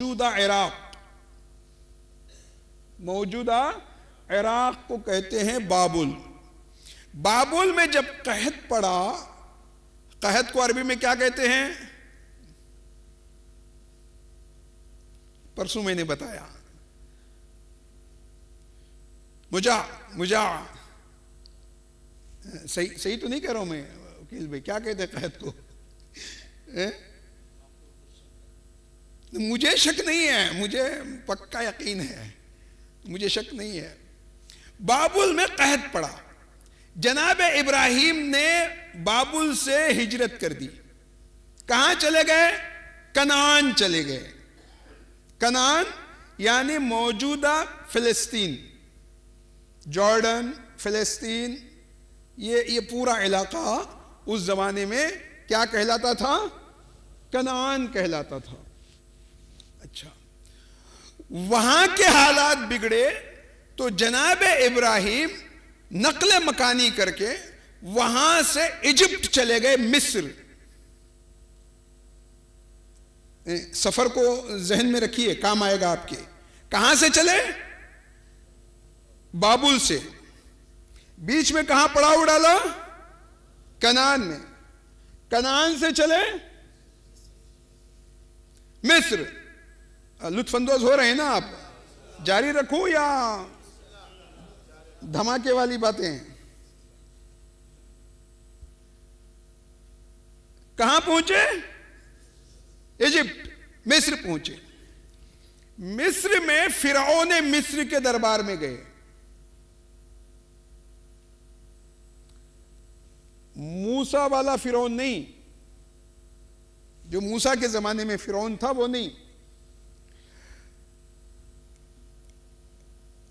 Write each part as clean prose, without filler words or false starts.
موجودہ عراق کو کہتے ہیں بابل. بابل میں جب قحط پڑا، قحط کو عربی میں کیا کہتے ہیں؟ پرسوں میں نے بتایا، مجاع. صحیح تو نہیں کہہ رہا ہوں میں وکیل بھائی؟ کیا کہتے ہیں قحط کو؟ مجھے شک نہیں ہے، مجھے پکا یقین ہے، مجھے شک نہیں ہے. بابل میں قحط پڑا، جناب ابراہیم نے بابل سے ہجرت کر دی. کہاں چلے گئے؟ کنعان چلے گئے. کنعان یعنی موجودہ فلسطین، جارڈن، فلسطین، یہ پورا علاقہ اس زمانے میں کیا کہلاتا تھا؟ کنعان کہلاتا تھا. اچھا، وہاں کے حالات بگڑے تو جناب ابراہیم نقل مکانی کر کے وہاں سے ایجپٹ چلے گئے، مصر. سفر کو ذہن میں رکھیے، کام آئے گا آپ کے. کہاں سے چلے؟ بابل سے. بیچ میں کہاں پڑاؤ ڈالا؟ کنعان میں. کنعان سے چلے مصر. لطف اندوز ہو رہے ہیں نا آپ؟ جاری رکھوں یا دھماکے والی باتیں؟ کہاں پہنچے؟ ایجپٹ. مصر پہنچے. مصر میں فرعون مصر کے دربار میں گئے. موسیٰ والا فرعون نہیں، جو موسیٰ کے زمانے میں فرعون تھا وہ نہیں.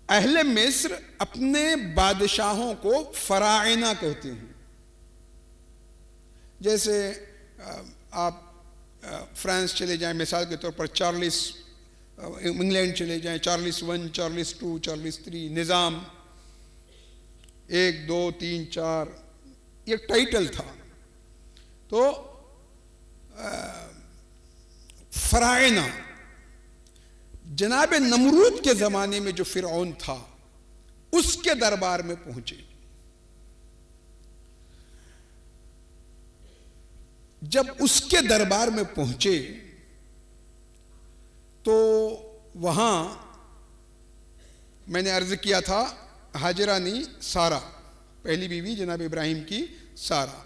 اہل مصر اپنے بادشاہوں کو فراعنہ کہتے ہیں. جیسے آپ فرانس چلے جائیں مثال کے طور پر، چارلس، انگلینڈ چلے جائیں، چارلس 1، چارلس 2، چارلس 3، نظام 1، 2، 3، 4، یہ ٹائٹل تھا. تو فراعنہ جناب نمرود کے زمانے میں جو فرعون تھا اس کے دربار میں پہنچے. جب اس کے دربار میں پہنچے تو وہاں میں نے عرض کیا تھا ہاجرہ نہیں، سارہ، پہلی بیوی جناب ابراہیم کی سارہ،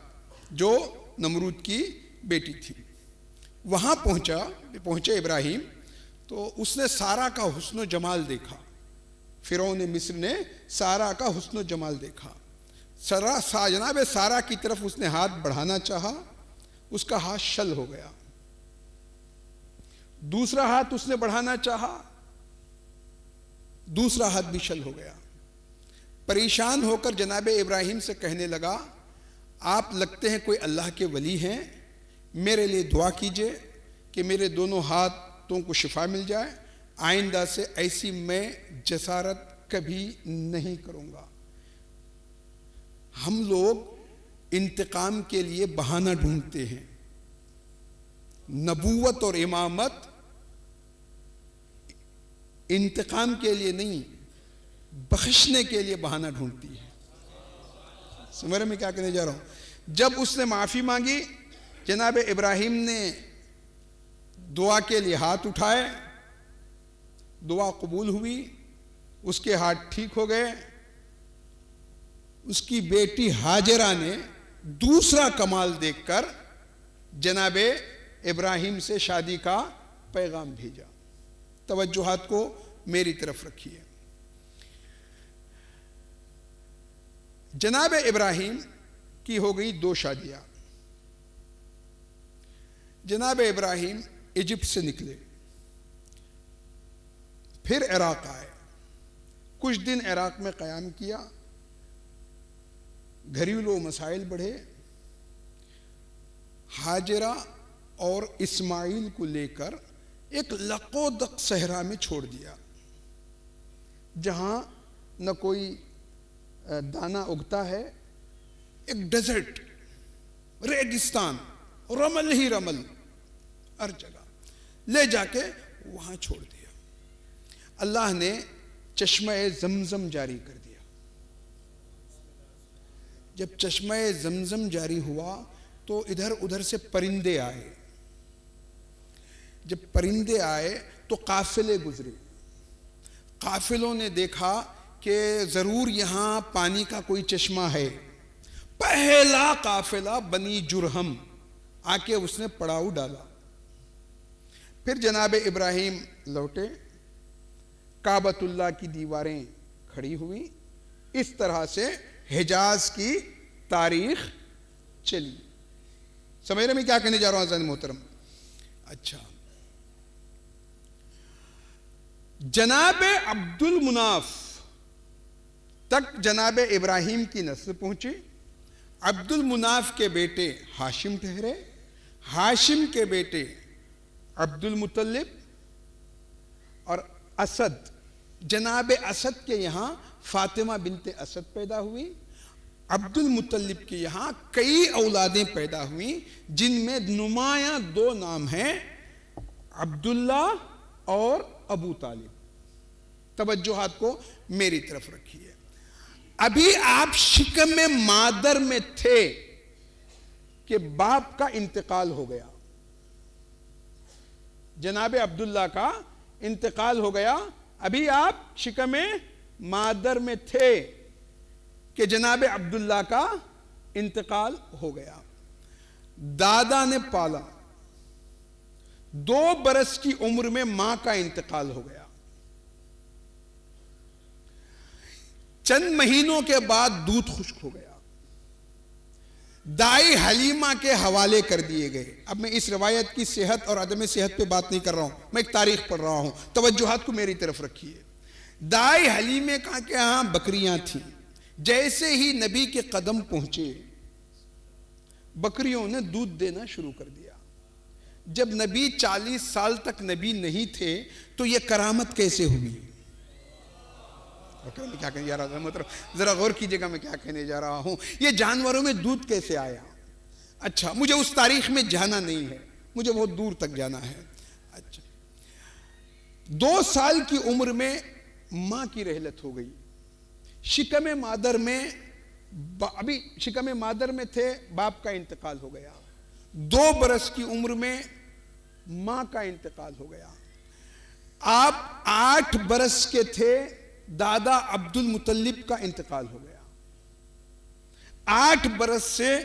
جو نمرود کی بیٹی تھی. وہاں پہنچے ابراہیم تو اس نے سارہ کا حسن و جمال دیکھا. فرعون مصر نے سارہ کا حسن و جمال دیکھا. جناب سارہ کی طرف اس نے ہاتھ بڑھانا چاہا، اس کا ہاتھ شل ہو گیا. دوسرا ہاتھ اس نے بڑھانا چاہا، دوسرا ہاتھ بھی شل ہو گیا. پریشان ہو کر جناب ابراہیم سے کہنے لگا، آپ لگتے ہیں کوئی اللہ کے ولی ہیں، میرے لیے دعا کیجئے کہ میرے دونوں ہاتھوں کو شفا مل جائے. آئندہ سے ایسی میں جسارت کبھی نہیں کروں گا. ہم لوگ انتقام کے لیے بہانہ ڈھونڈتے ہیں، نبوت اور امامت انتقام کے لیے نہیں، بخشنے کے لیے بہانہ ڈھونڈتی ہے. سمجھ میں کیا کہنے جا رہا ہوں؟ جب اس نے معافی مانگی، جناب ابراہیم نے دعا کے لیے ہاتھ اٹھائے، دعا قبول ہوئی، اس کے ہاتھ ٹھیک ہو گئے. اس کی بیٹی ہاجرہ نے دوسرا کمال دیکھ کر جناب ابراہیم سے شادی کا پیغام بھیجا. توجہات کو میری طرف رکھیے. جناب ابراہیم کی ہو گئی 2 شادیاں. جناب ابراہیم ایجپٹ سے نکلے، پھر عراق آئے، کچھ دن عراق میں قیام کیا. گھریلو مسائل بڑھے. ہاجرہ اور اسماعیل کو لے کر ایک لقودق صحرا میں چھوڑ دیا، جہاں نہ کوئی دانہ اگتا ہے، ایک ڈیزرٹ، ریگستان، رمل ہی رمل ہر جگہ. لے جا کے وہاں چھوڑ دیا. اللہ نے چشمہ زمزم جاری کر دیا. جب چشمہ زمزم جاری ہوا تو ادھر ادھر سے پرندے آئے. جب پرندے آئے تو قافلے گزرے. قافلوں نے دیکھا کہ ضرور یہاں پانی کا کوئی چشمہ ہے. پہلا قافلہ بنی جرہم آ کے اس نے پڑاؤ ڈالا. پھر جناب ابراہیم لوٹے. کعبۃ اللہ کی دیواریں کھڑی ہوئی. اس طرح سے حجاز کی تاریخ چلی. سمجھ رہے میں کیا کہنے جا رہا ہوں عزیزان محترم؟ اچھا، جناب عبد المناف تک جناب ابراہیم کی نسل پہنچی. عبد المناف کے بیٹے ہاشم ٹھہرے. ہاشم کے بیٹے عبد المطلب اور اسد. جناب اسد کے یہاں فاطمہ بنت اسد پیدا ہوئی. عبد المطلب کے یہاں کئی اولادیں پیدا ہوئیں جن میں نمایاں 2 نام ہیں، عبداللہ اور ابو طالب. توجہات کو میری طرف رکھیے. ابھی آپ شکم مادر میں تھے کہ باپ کا انتقال ہو گیا. جناب عبداللہ کا انتقال ہو گیا. ابھی آپ شکم مادر میں تھے کہ جناب عبداللہ کا انتقال ہو گیا. دادا نے پالا. 2 برس کی عمر میں ماں کا انتقال ہو گیا. چند مہینوں کے بعد دودھ خشک ہو گیا. دائی حلیمہ کے حوالے کر دیے گئے. اب میں اس روایت کی صحت اور عدم صحت پہ بات نہیں کر رہا ہوں، میں ایک تاریخ پڑھ رہا ہوں. توجہات کو میری طرف رکھیے. دائی حلیمہ کے ہاں بکریاں تھیں. جیسے ہی نبی کے قدم پہنچے بکریوں نے دودھ دینا شروع کر دیا. جب نبی 40 سال تک نبی نہیں تھے تو یہ کرامت کیسے ہوئی؟ میں کیا کہنے جا رہا ہوں؟ ذرا غور کیجئے گا میں کیا کہنے جا رہا ہوں. یہ جانوروں میں دودھ کیسے آیا؟ اچھا، مجھے اس تاریخ میں جانا نہیں ہے، مجھے بہت دور تک جانا ہے. اچھا، 2 سال کی عمر میں ماں کی رحلت ہو گئی. شکم مادر میں ابھی شکم مادر میں تھے، باپ کا انتقال ہو گیا. 2 برس کی عمر میں ماں کا انتقال ہو گیا. آپ 8 برس کے تھے، دادا عبد المطلب کا انتقال ہو گیا. 8 برس سے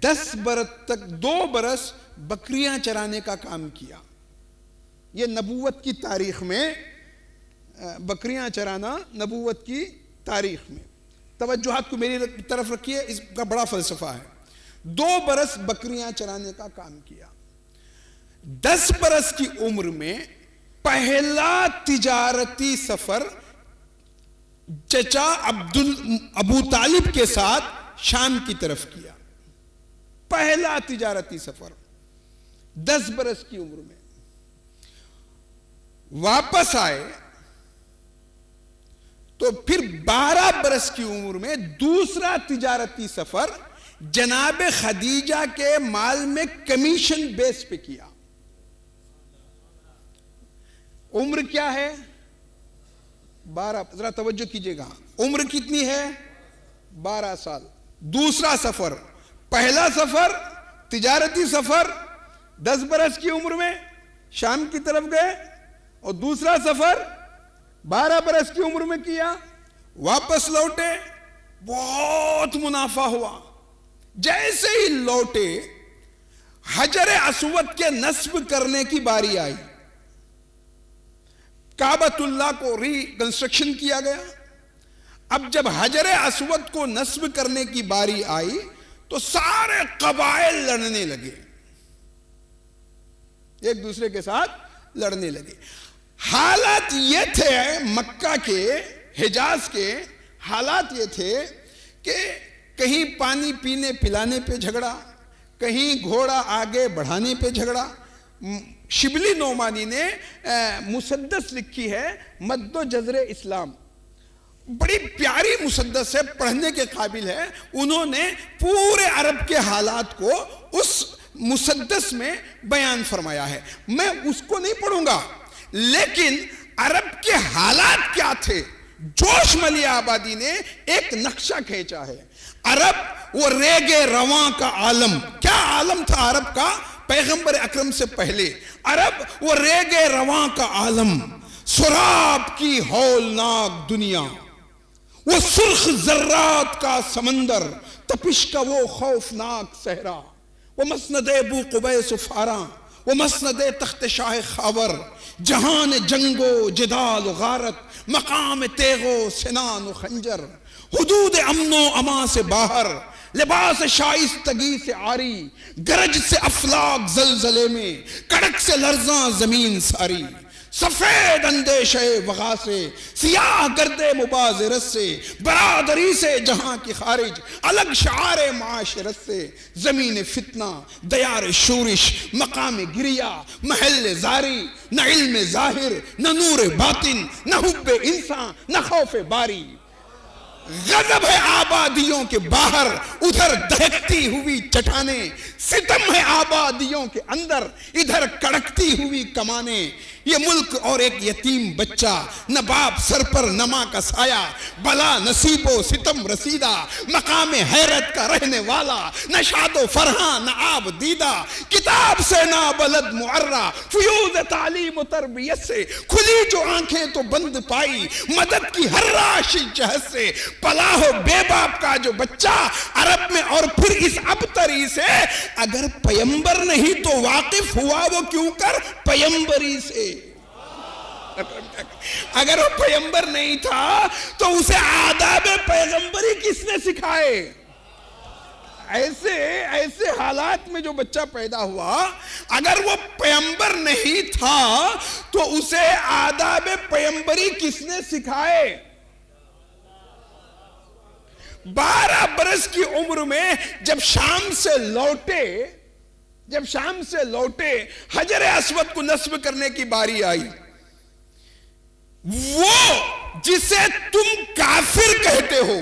10 برس تک 2 برس بکریاں چرانے کا کام کیا. یہ نبوت کی تاریخ میں بکریاں چرانا نبوت کی تاریخ میں. توجہات کو میری طرف رکھیے، اس کا بڑا فلسفہ ہے. 2 برس بکریاں چرانے کا کام کیا. 10 برس کی عمر میں پہلا تجارتی سفر چچا ابو طالب کے ساتھ شام کی طرف کیا. پہلا تجارتی سفر 10 برس کی عمر میں. واپس آئے تو پھر 12 برس کی عمر میں دوسرا تجارتی سفر جناب خدیجہ کے مال میں کمیشن بیس پہ کیا. عمر کیا ہے؟ 12. ذرا توجہ کیجئے گا، عمر کتنی ہے؟ 12 سال. دوسرا سفر، پہلا سفر تجارتی سفر 10 برس کی عمر میں شام کی طرف گئے، اور دوسرا سفر 12 برس کی عمر میں کیا. واپس لوٹے، بہت منافع ہوا. جیسے ہی لوٹے حجر اسود کے نصب کرنے کی باری آئی. کعبۃ اللہ کو ری کنسٹرکشن کیا گیا. اب جب حجر اسود کو نصب کرنے کی باری آئی تو سارے قبائل لڑنے لگے، ایک دوسرے کے ساتھ لڑنے لگے. حالات یہ تھے مکہ کے، حجاز کے حالات یہ تھے کہ کہیں پانی پینے پلانے پہ جھگڑا، کہیں گھوڑا آگے بڑھانے پہ جھگڑا. شبلی نعمانی نے مسدس لکھی ہے مد و جزر اسلام، بڑی پیاری مسدس ہے، پڑھنے کے قابل ہے. انہوں نے پورے عرب کے حالات کو اس مسدس میں بیان فرمایا ہے. میں اس کو نہیں پڑھوں گا، لیکن عرب کے حالات کیا تھے؟ جوش ملی آبادی نے ایک نقشہ کھینچا ہے. عرب وہ ریگے رواں کا عالم. کیا عالم تھا عرب کا پیغمبر اکرم سے پہلے؟ عرب وہ ریگے رواں کا عالم، سراب کی ہولناک دنیا، وہ سرخ ذرات کا سمندر، تپش کا وہ خوفناک صحرا، وہ مسند ابو قبیس و فاراں، وہ مسند تخت شاہ خاور، جہان جنگ و جدال و غارت، مقام تیغ و سنان و خنجر، حدود امن و امان سے باہر، لباس شائستگی سے عاری، گرج سے افلاک زلزلے میں، کڑک سے لرزاں زمین ساری، سفید اندیشہ وغا سے، سیاہ گرد مبازرت سے، برادری سے جہاں کی خارج، الگ شعار معاشرت سے، زمین فتنہ، دیار شورش، مقام گریا، محل زاری، نہ علم ظاہر، نہ نور باطن، نہ حب انسان، نہ خوف باری. غضب ہے آبادیوں کے باہر، ادھر دہکتی ہوئی چٹانیں، ستم ہے آبادیوں کے اندر، ادھر کڑکتی ہوئی کمانیں. یہ ملک اور ایک یتیم بچہ، نہ باپ سر پر نہ ماں کا سایہ، بلا نصیب و ستم رسیدہ، مقام حیرت کا رہنے والا، نہ شاد و فرحاں نہ آب دیدہ، کتاب سے نہ بلد معرہ، فیوز تعلیم و تربیت سے کھلی جو آنکھیں تو بند پائی، مدد کی ہر راشی جہد سے پلا ہو بے باپ کا جو بچہ عرب میں. اور پھر اس ابتری سے اگر پیمبر نہیں تو واقف ہوا وہ کیوں کر پیمبری سے. اگر وہ پیمبر نہیں تھا تو اسے آداب پیغمبری کس نے سکھائے؟ ایسے حالات میں جو بچہ پیدا ہوا، اگر وہ پیمبر نہیں تھا تو اسے آداب پیمبری کس نے سکھائے؟ 12 برس کی عمر میں جب شام سے لوٹے حجر اسود کو نصب کرنے کی باری آئی، وہ جسے تم کافر کہتے ہو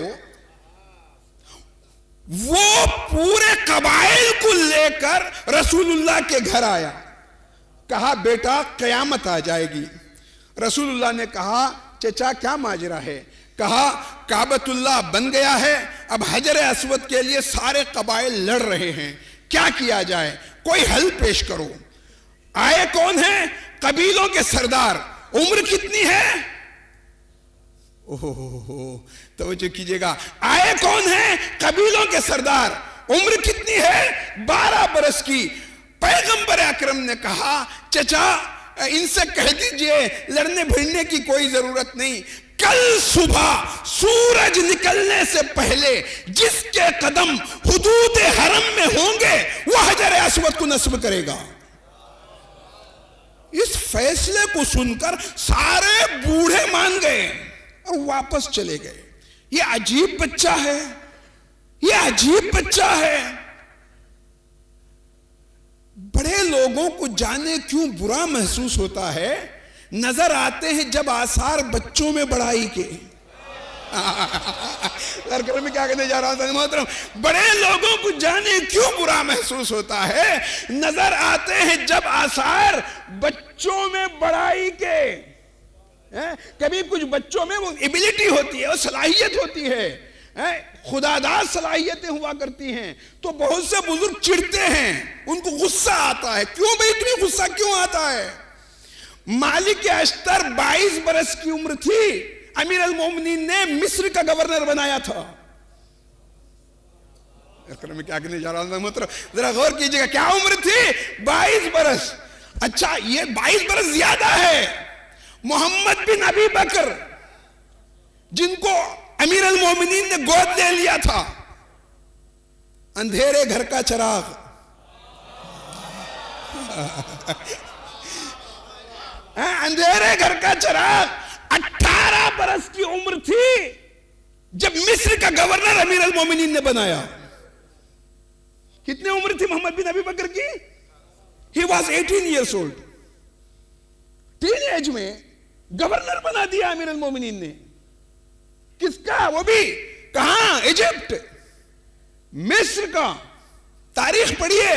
وہ پورے قبائل کو لے کر رسول اللہ کے گھر آیا. کہا بیٹا قیامت آ جائے گی. رسول اللہ نے کہا چچا کیا ماجرا ہے؟ کہا کعبۃ اللہ بن گیا ہے، اب حجر اسود کے لیے سارے قبائل لڑ رہے ہیں، کیا کیا جائے؟ کوئی حل پیش کرو. آئے کون ہیں؟ قبیلوں کے سردار. عمر کتنی ہے؟ توجہ کیجئے گا. آئے کون ہیں؟ قبیلوں کے سردار. عمر کتنی ہے؟ 12 برس کی. پیغمبر اکرم نے کہا چچا ان سے کہہ دیجئے لڑنے بھیڑنے کی کوئی ضرورت نہیں، کل صبح سورج نکلنے سے پہلے جس کے قدم حدود حرم میں ہوں گے وہ حجر اسود کو نصب کرے گا. اس فیصلے کو سن کر سارے بوڑھے مان گئے اور واپس چلے گئے. یہ عجیب بچہ ہے، یہ عجیب بچہ ہے. بڑے لوگوں کو جانے کیوں برا محسوس ہوتا ہے، نظر آتے ہیں جب آثار بچوں میں بڑائی کے. میں کیا کہنے جا رہا تھا محترم؟ بڑے لوگوں کو جانے کیوں برا محسوس ہوتا ہے، نظر آتے ہیں جب آثار بچوں میں بڑائی کے. کبھی کچھ بچوں میں وہ ایبیلٹی ہوتی ہے، وہ صلاحیت ہوتی ہے، خداداد صلاحیتیں ہوا کرتی ہیں، تو بہت سے بزرگ چڑھتے ہیں، ان کو غصہ آتا ہے. کیوں بھئی اتنی غصہ کیوں آتا ہے؟ مالک اشتر 22 برس کی عمر تھی، امیر المومنین نے مصر کا گورنر بنایا تھا. میں کیا کہنے جا رہا ہوں؟ ذرا غور کیجئے گا، کیا عمر تھی؟ 22 برس. اچھا یہ 22 برس زیادہ ہے. محمد بن ابی بکر جن کو امیر المومنین نے گود لے لیا تھا، اندھیرے گھر کا چراغ، اندھیرے گھر کا چراغ، 18 برس کی عمر تھی جب مصر کا گورنر امیر المومنین نے بنایا. کتنی عمر تھی محمد بن ابی بکر کی؟ He was 18 years old. Teenage میں گورنر بنا دیا امیر المومنین نے. کس کا؟ وہ بھی کہاں؟ ایجپٹ، مصر کا. تاریخ پڑھیے.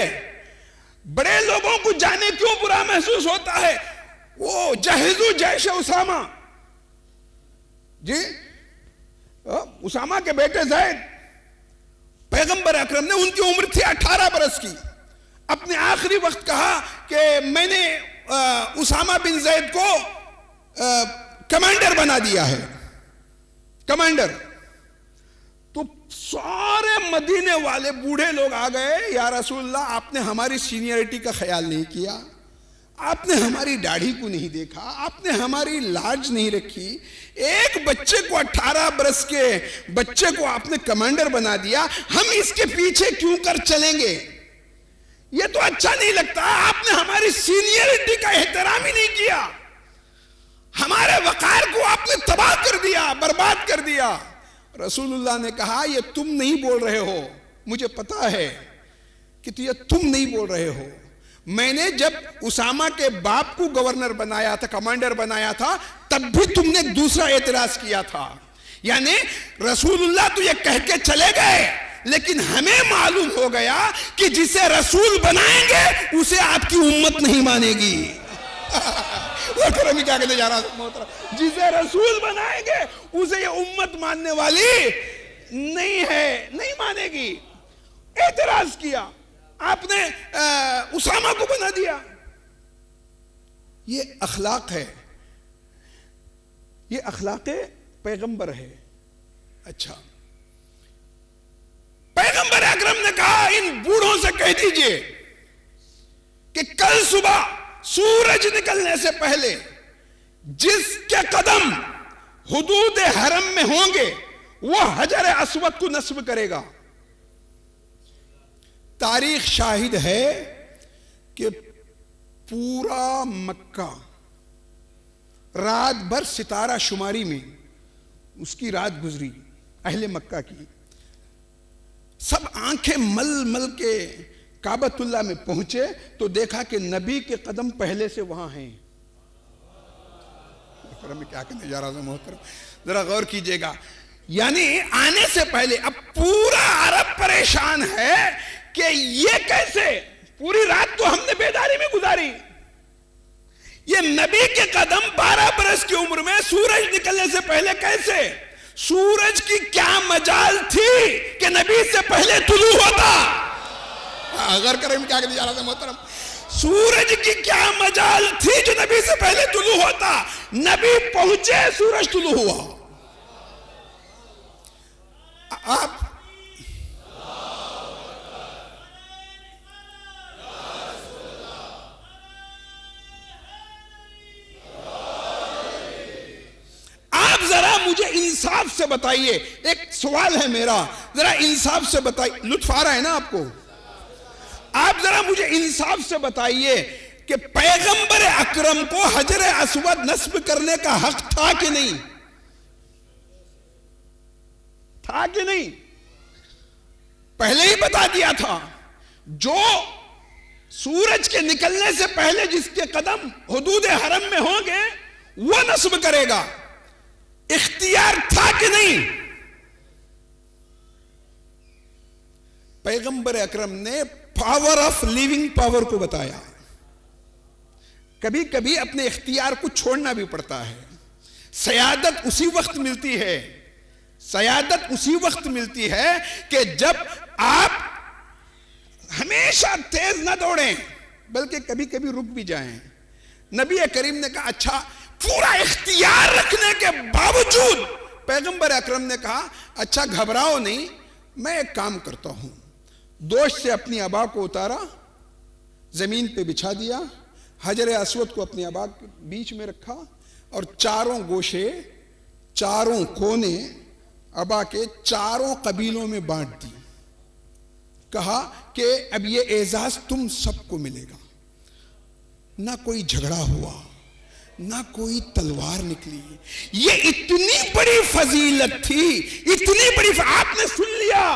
بڑے لوگوں کو جانے کیوں برا محسوس ہوتا ہے؟ وہ جہزو جیش اسامہ، جی اسامہ کے بیٹے زید، پیغمبر اکرم نے، ان کی عمر تھی 18 برس کی، اپنے آخری وقت کہا کہ میں نے اسامہ بن زید کو کمانڈر بنا دیا ہے، کمانڈر۔ تو سارے مدینے والے بوڑھے لوگ آ گئے، یا رسول اللہ آپ نے ہماری سینئرٹی کا خیال نہیں کیا، آپ نے ہماری داڑھی کو نہیں دیکھا، آپ نے ہماری لاج نہیں رکھی، ایک بچے کو 18 برس کے بچے کو آپ نے کمانڈر بنا دیا، ہم اس کے پیچھے کیوں کر چلیں گے؟ یہ تو اچھا نہیں لگتا، آپ نے ہماری سینئرٹی کا احترام ہی نہیں کیا، ہمارے وقار کو آپ نے تباہ کر دیا، برباد کر دیا۔ رسول اللہ نے کہا یہ تم نہیں بول رہے ہو، مجھے پتا ہے کہ یہ تم نہیں بول رہے ہو، میں نے جب اسامہ کے باپ کو گورنر بنایا تھا، کمانڈر بنایا تھا، تب بھی تم نے دوسرا اعتراض کیا تھا۔ یعنی رسول اللہ تو یہ کہہ کے چلے گئے، لیکن ہمیں معلوم ہو گیا کہ جسے رسول بنائیں گے اسے آپ کی امت نہیں مانے گی۔ کیا کہتے جا رہا محترم، جسے رسول بنائیں گے اسے یہ امت ماننے والی نہیں ہے، نہیں مانے گی۔ اعتراض کیا، آپ نے اسامہ کو بنا دیا۔ یہ اخلاق ہے، یہ اخلاق پیغمبر ہے۔ اچھا، پیغمبر اکرم نے کہا ان بوڑھوں سے کہہ دیجئے کہ کل صبح سورج نکلنے سے پہلے جس کے قدم حدود حرم میں ہوں گے وہ حجر اسود کو نصب کرے گا۔ تاریخ شاہد ہے کہ پورا مکہ رات بھر ستارہ شماری میں اس کی رات گزری، اہل مکہ کی، سب آنکھیں مل مل کے کعبۃ اللہ میں پہنچے تو دیکھا کہ نبی کے قدم پہلے سے وہاں ہیں۔ میں کیا کہنے جا رہا ہوں محترم، ذرا غور کیجئے گا، یعنی آنے سے پہلے اب پورا عرب پریشان ہے کہ یہ کیسے، پوری رات تو ہم نے بیداری میں گزاری، یہ نبی کے قدم 12 برس کی عمر میں سورج نکلنے سے پہلے کیسے؟ سورج کی کیا مجال تھی کہ نبی سے پہلے طلوع ہوتا؟ اگر کریں کیا کہنے جا رہا تھا محترم، سورج کی کیا مجال تھی جو نبی سے پہلے طلوع ہوتا؟ نبی پہنچے سورج طلوع ہوا۔ آپ ذرا مجھے انصاف سے بتائیے، ایک سوال ہے میرا، ذرا انصاف سے بتائیے، لطف آ رہا ہے نا آپ کو؟ آپ ذرا مجھے انصاف سے بتائیے کہ پیغمبر اکرم کو حجر اسود نصب کرنے کا حق تھا کہ نہیں؟ تھا کہ نہیں؟ پہلے ہی بتا دیا تھا، جو سورج کے نکلنے سے پہلے جس کے قدم حدود حرم میں ہوں گے وہ نصب کرے گا۔ اختیار تھا کہ نہیں؟ پیغمبر اکرم نے پاور آف لیونگ پاور کو بتایا۔ کبھی کبھی اپنے اختیار کو چھوڑنا بھی پڑتا ہے، سیادت اسی وقت ملتی ہے، سیادت اسی وقت ملتی ہے کہ جب آپ ہمیشہ تیز نہ دوڑیں بلکہ کبھی کبھی رک بھی جائیں۔ نبی کریم نے کہا اچھا، پورا اختیار رکھنے کے باوجود پیغمبر اکرم نے کہا اچھا گھبراؤ نہیں، میں ایک کام کرتا ہوں۔ دوش سے اپنی عبا کو اتارا، زمین پہ بچھا دیا، حجر اسود کو اپنی عبا کے بیچ میں رکھا اور چاروں گوشے، چاروں کونے عبا کے چاروں قبیلوں میں بانٹ دی۔ کہا کہ اب یہ اعزاز تم سب کو ملے گا۔ نہ کوئی جھگڑا ہوا، نہ کوئی تلوار نکلی۔ یہ اتنی بڑی فضیلت تھی، اتنی بڑی آپ نے سن لیا،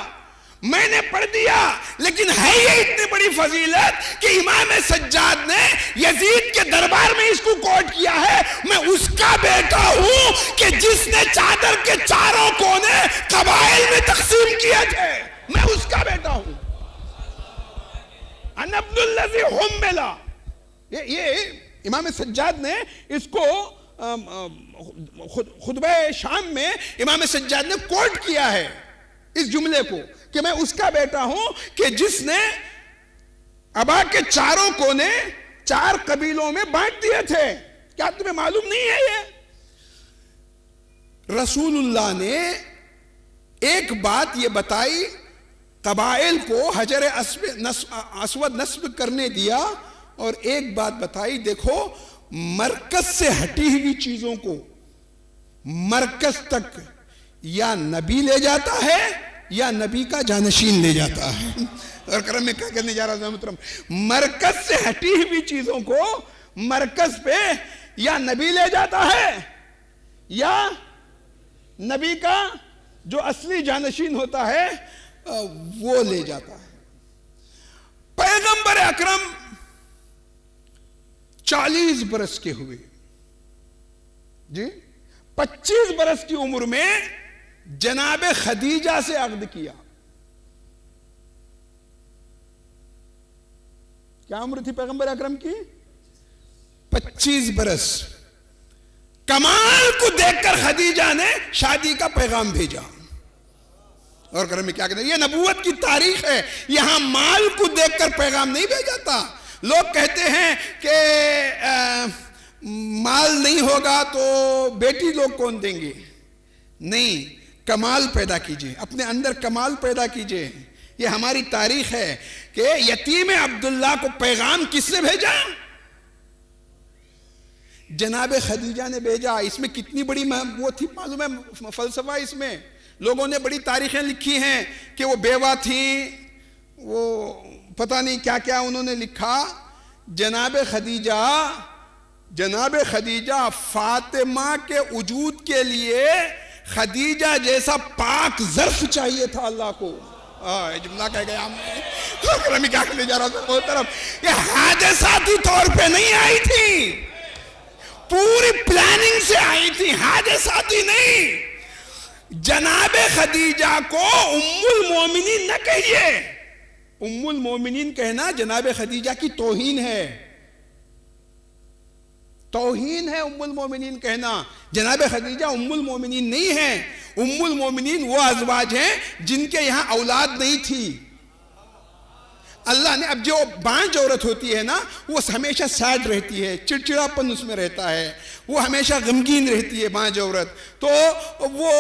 میں نے پڑھ دیا، لیکن ہے یہ اتنی بڑی فضیلت کہ امام سجاد نے یزید کے دربار میں اس کو کوٹ کیا ہے، میں اس کا بیٹا ہوں کہ جس نے چادر کے چاروں کونے قبائل میں تقسیم کیے تھے، میں اس کا بیٹا ہوں۔ انا ابن الذی حملا، یہ امام سجاد نے اس کو خطبہ شام میں امام سجاد نے کوٹ کیا ہے اس جملے کو کہ میں اس کا بیٹا ہوں کہ جس نے ابا کے چاروں کونے 4 قبیلوں میں بانٹ دیے تھے. کیا تمہیں معلوم نہیں ہے یہ؟ رسول اللہ نے ایک بات یہ بتائی، قبائل کو حجر اسود نصب کرنے دیا، اور ایک بات بتائی، دیکھو مرکز سے ہٹی ہوئی چیزوں کو مرکز تک یا نبی لے جاتا ہے یا نبی کا جانشین لے جاتا ہے. اور کرم میں کیا کرنے جا رہا ہوں، مرکز سے ہٹی ہوئی چیزوں کو مرکز پہ یا نبی لے جاتا ہے یا نبی کا جو اصلی جانشین ہوتا ہے وہ لے جاتا ہے. پیغمبر اکرم 40 برس کے ہوئے، جی 25 برس کی عمر میں جناب خدیجہ سے عقد کیا. کیا عمر تھی پیغمبر اکرم کی؟ 25 برس. کمال کو دیکھ کر خدیجہ نے شادی کا پیغام بھیجا. اور کرم میں کیا کہتے ہیں، یہ نبوت کی تاریخ ہے. یہاں مال کو دیکھ کر پیغام نہیں بھیجا جاتا. لوگ کہتے ہیں کہ مال نہیں ہوگا تو بیٹی لوگ کون دیں گے. نہیں، کمال پیدا کیجئے، اپنے اندر کمال پیدا کیجئے. یہ ہماری تاریخ ہے کہ یتیم عبداللہ کو پیغام کس نے بھیجا؟ جناب خدیجہ نے بھیجا. اس میں کتنی بڑی وہ تھی معلوم ہے فلسفہ. اس میں لوگوں نے بڑی تاریخیں لکھی ہیں کہ وہ بیوہ تھیں، وہ پتہ نہیں کیا کیا انہوں نے لکھا. جناب خدیجہ فاطمہ کے وجود کے لیے خدیجہ جیسا پاک ظرف چاہیے تھا اللہ کو. جملہ کہہ گیا میں کیا کرنے جا رہا تھا محترم. یہ حادثاتی طور پہ نہیں آئی تھی، پوری پلاننگ سے آئی تھی، حادثاتی نہیں. جناب خدیجہ کو ام المومنین نہ کہیے. ام المومنین کہنا جناب خدیجہ کی توہین ہے. توہین ہے ام المومنین کہنا. جناب خدیجہ ام المومنین نہیں ہیں. ام المومنین وہ ازواج ہیں جن کے یہاں اولاد نہیں تھی. اللہ نے، اب جو بانج عورت ہوتی ہے نا، وہ ہمیشہ سیڈ رہتی ہے، چڑچڑاپن اس میں رہتا ہے، وہ ہمیشہ غمگین رہتی ہے بانج عورت. تو وہ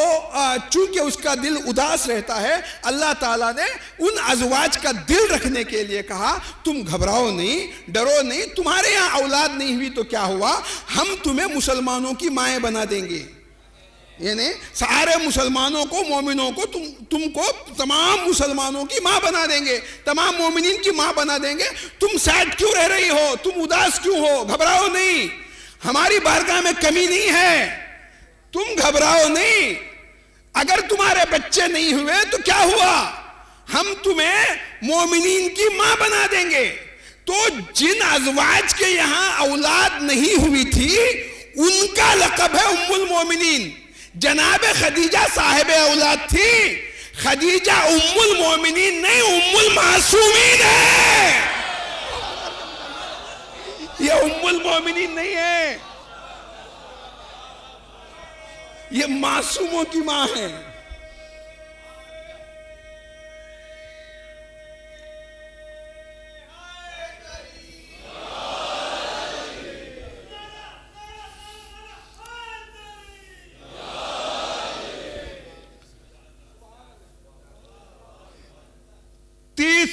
چونکہ اس کا دل اداس رہتا ہے، اللہ تعالیٰ نے ان ازواج کا دل رکھنے کے لیے کہا تم گھبراؤ نہیں، ڈرو نہیں. تمہارے یہاں اولاد نہیں ہوئی تو کیا ہوا، ہم تمہیں مسلمانوں کی مائیں بنا دیں گے. یعنی سارے مسلمانوں کو، مومنوں کو، تم کو تمام مسلمانوں کی ماں بنا دیں گے، تمام مومنین کی ماں بنا دیں گے. تم سیڈ کیوں رہ رہی ہو، تم اداس کیوں ہو؟ گھبراؤ نہیں، ہماری بارگاہ میں کمی نہیں ہے، تم گھبراؤ نہیں. اگر تمہارے بچے نہیں ہوئے تو کیا ہوا، ہم تمہیں مومنین کی ماں بنا دیں گے. تو جن ازواج کے یہاں اولاد نہیں ہوئی تھی ان کا لقب ہے ام المومنین. جناب خدیجہ صاحب اولاد تھی. خدیجہ ام المومنین نہیں، ام المعصومین ہے. یہ ام المومنین نہیں ہے، یہ معصوموں کی ماں ہے.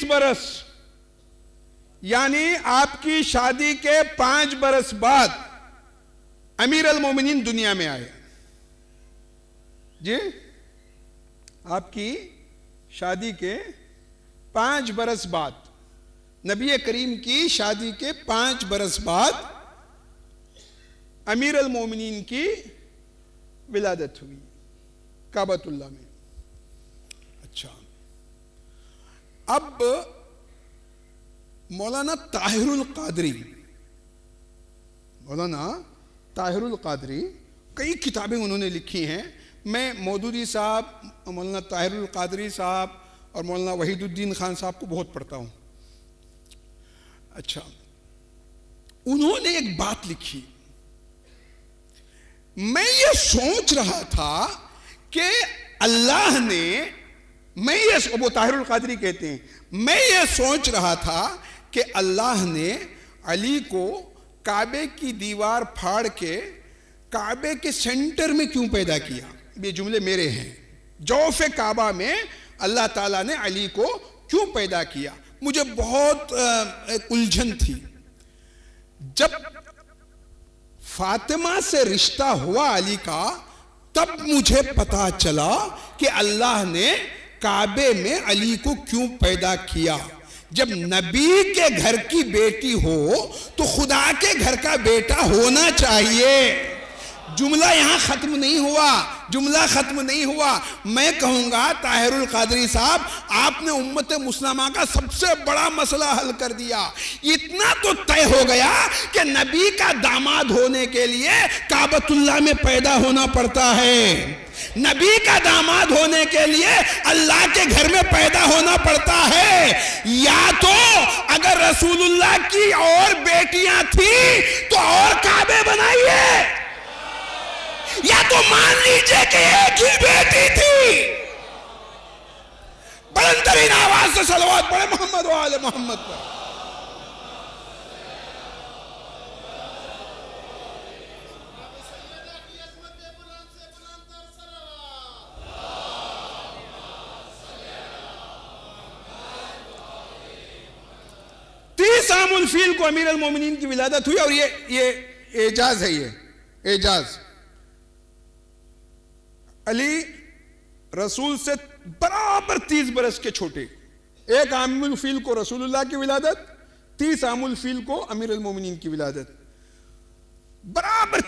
برس یعنی آپ کی شادی کے 5 برس بعد امیر المومنین دنیا میں آئے. جی آپ کی شادی کے 5 برس بعد، نبی کریم کی شادی کے 5 برس بعد امیر المومنین کی ولادت ہوئی کعبۃ اللہ میں. اچھا، اب مولانا طاہر القادری کئی کتابیں انہوں نے لکھی ہیں. میں مودودی صاحب، مولانا طاہر القادری صاحب اور مولانا وحید الدین خان صاحب کو بہت پڑھتا ہوں. اچھا، انہوں نے ایک بات لکھی، میں یہ سوچ رہا تھا کہ اللہ نے، ابو طاہر القادری کہتے ہیں، میں یہ سوچ رہا تھا کہ اللہ نے علی کو کعبے کی دیوار پھاڑ کے کعبے کے سینٹر میں کیوں پیدا کیا؟ یہ جملے میرے ہیں، جوف کعبہ میں اللہ تعالیٰ نے علی کو کیوں پیدا کیا؟ مجھے بہت الجھن تھی۔ جب فاطمہ سے رشتہ ہوا علی کا، تب مجھے پتا چلا کہ اللہ نے کعبے میں علی کو کیوں پیدا کیا۔ جب نبی کے گھر کی بیٹی ہو تو خدا کے گھر کا بیٹا ہونا چاہیے۔ جملہ یہاں ختم نہیں ہوا، میں کہوں گا طاہر القادری صاحب، آپ نے امت مسلمہ کا سب سے بڑا مسئلہ حل کر دیا۔ اتنا تو طے ہو گیا کہ نبی کا داماد ہونے کے لیے کعبۃ اللہ میں پیدا ہونا پڑتا ہے، نبی کا داماد ہونے کے لیے اللہ کے گھر میں پیدا ہونا پڑتا ہے۔ یا تو اگر رسول اللہ کی اور بیٹیاں تھیں تو اور کعبے بنائیے، یا تو مان لیجئے کہ ایک ہی بیٹی تھی۔ بلند ترین آواز سے صلوات پڑھے محمد و آل محمد پر۔ عام الفیل کو امیر المومنین کی ولادت ہوئی، اور یہ اعجاز ہے، یہ اعجاز۔ علی رسول سے برابر 30 برس کے چھوٹے، ایک عام الفیل کو رسول اللہ کی ولادت، 30 عام الفیل کو امیر المومنین کی ولادت، برابر